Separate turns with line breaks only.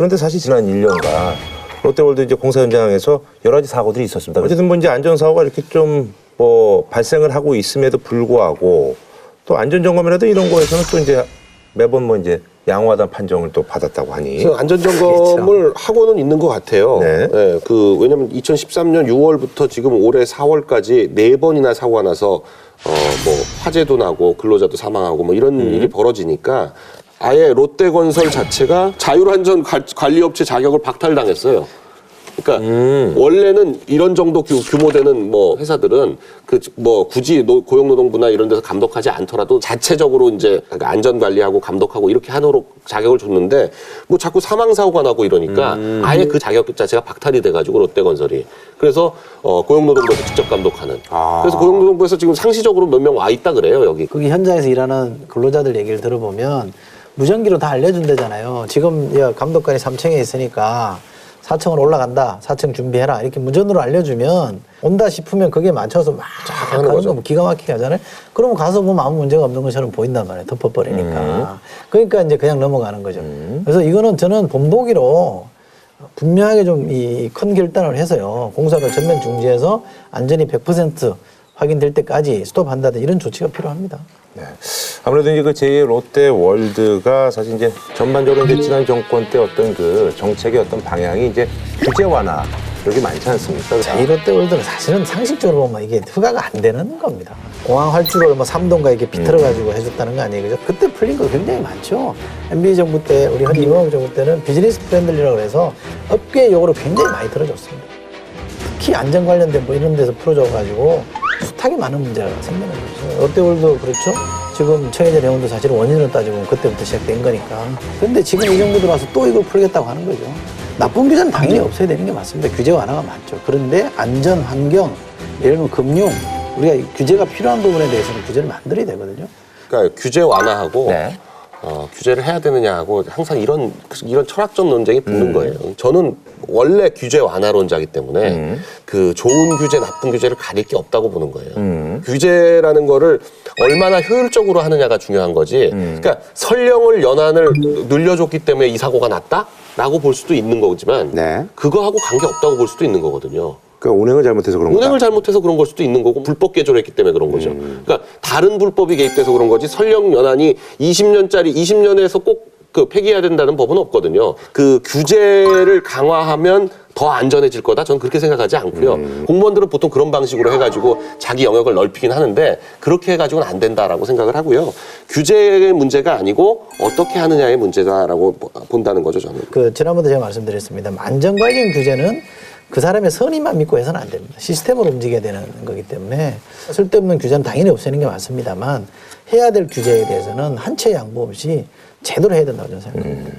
그런데 사실 지난 1년간 롯데월드 이제 공사 현장에서 여러 가지 사고들이 있었습니다. 어쨌든 뭐 이제 안전사고가 이렇게 좀 뭐 발생을 하고 있음에도 불구하고 또 안전점검이라도 이런 거에서는 또 이제 매번 뭐 이제 양호하다는 판정을 또 받았다고 하니.
그래서 안전점검을 하고는 있는 것 같아요.
네.
네, 왜냐면 2013년 6월부터 지금 올해 4월까지 4번이나 사고가 나서 뭐 화재도 나고 근로자도 사망하고 뭐 이런 일이 벌어지니까 아예 롯데건설 자체가 자율안전관리업체 자격을 박탈당했어요. 그러니까 원래는 이런 정도 규모되는 뭐 회사들은 뭐 굳이 고용노동부나 이런 데서 감독하지 않더라도 자체적으로 이제 안전관리하고 감독하고 이렇게 하도록 자격을 줬는데 뭐 자꾸 사망사고가 나고 이러니까 아예 그 자격 자체가 박탈이 돼가지고 롯데건설이 그래서 고용노동부에서 직접 감독하는 그래서 고용노동부에서 지금 상시적으로 몇 명 와 있다 그래요 여기.
거기 현장에서 일하는 근로자들 얘기를 들어보면 무전기로 다 알려준다잖아요. 지금 감독관이 3층에 있으니까 4층으로 올라간다. 4층 준비해라. 이렇게 문전으로 알려주면 온다 싶으면 거기에 맞춰서 막 하는 거 뭐 기가 막히게 하잖아요. 그러면 가서 보면 아무 문제가 없는 것처럼 보인단 말이에요. 덮어버리니까. 그러니까 이제 그냥 넘어가는 거죠. 그래서 이거는 저는 본보기로 분명하게 좀 이 큰 결단을 해서요. 공사를 전면 중지해서 안전이 100% 확인될 때까지 스톱한다든 이런 조치가 필요합니다.
네. 아무래도 이제 그 제2의 롯데월드가 사실 이제 전반적으로 이제 지난 정권 때 어떤 그 정책의 어떤 방향이 이제 규제 완화 이렇게 많지 않습니까?
제2 롯데월드는 사실은 상식적으로 보면 이게 허가가 안 되는 겁니다. 공항 활주로를 뭐 3동가 이렇게 비틀어가지고 해줬다는 거 아니에요? 그죠? 그때 풀린 거 굉장히 많죠. MB 정부 때, 우리 현 이명박 정부 때는 비즈니스 프렌들리라고 해서 업계 요구를 굉장히 많이 들어줬습니다. 특히 안전 관련된 뭐 이런 데서 풀어줘가지고 숱하게 많은 문제가 생기는 거죠. 롯데월드 그렇죠? 지금 청해전 해운도 사실은 원인으로 따지면 그때부터 시작된 거니까. 그런데 지금 이 정부 들어와서 또 이걸 풀겠다고 하는 거죠. 나쁜 규제는 당연히 없어야 되는 게 맞습니다. 규제 완화가 맞죠. 그런데 안전, 환경, 예를 들면 금융, 우리가 규제가 필요한 부분에 대해서는 규제를 만들어야 되거든요.
그러니까 규제 완화하고
네.
규제를 해야 되느냐 하고 항상 이런 철학적 논쟁이 붙는 거예요. 저는 원래 규제 완화론자이기 때문에 그 좋은 규제, 나쁜 규제를 가릴 게 없다고 보는 거예요. 규제라는 거를 얼마나 효율적으로 하느냐가 중요한 거지. 그러니까 설령을 연한을 늘려줬기 때문에 이 사고가 났다라고 볼 수도 있는 거지만
네.
그거하고 관계 없다고 볼 수도 있는 거거든요.
그러니까 운행을 잘못해서 그런 거다.
운행을 잘못해서 그런 걸 수도 있는 거고 불법 개조를 했기 때문에 그런 거죠. 그러니까 다른 불법이 개입돼서 그런 거지 설령 연한이 20년에서 꼭 그 폐기해야 된다는 법은 없거든요. 그 규제를 강화하면 더 안전해질 거다. 저는 그렇게 생각하지 않고요. 공무원들은 보통 그런 방식으로 해가지고 자기 영역을 넓히긴 하는데 그렇게 해가지고는 안 된다라고 생각을 하고요. 규제의 문제가 아니고 어떻게 하느냐의 문제다라고 본다는 거죠, 저는.
지난번에 제가 말씀드렸습니다. 안전 관련 규제는 그 사람의 선의만 믿고 해서는 안 됩니다. 시스템으로 움직여야 되는 거기 때문에 쓸데없는 규제는 당연히 없애는 게 맞습니다만 해야 될 규제에 대해서는 한 채 양보 없이 제대로 해야 된다고 저는 생각합니다.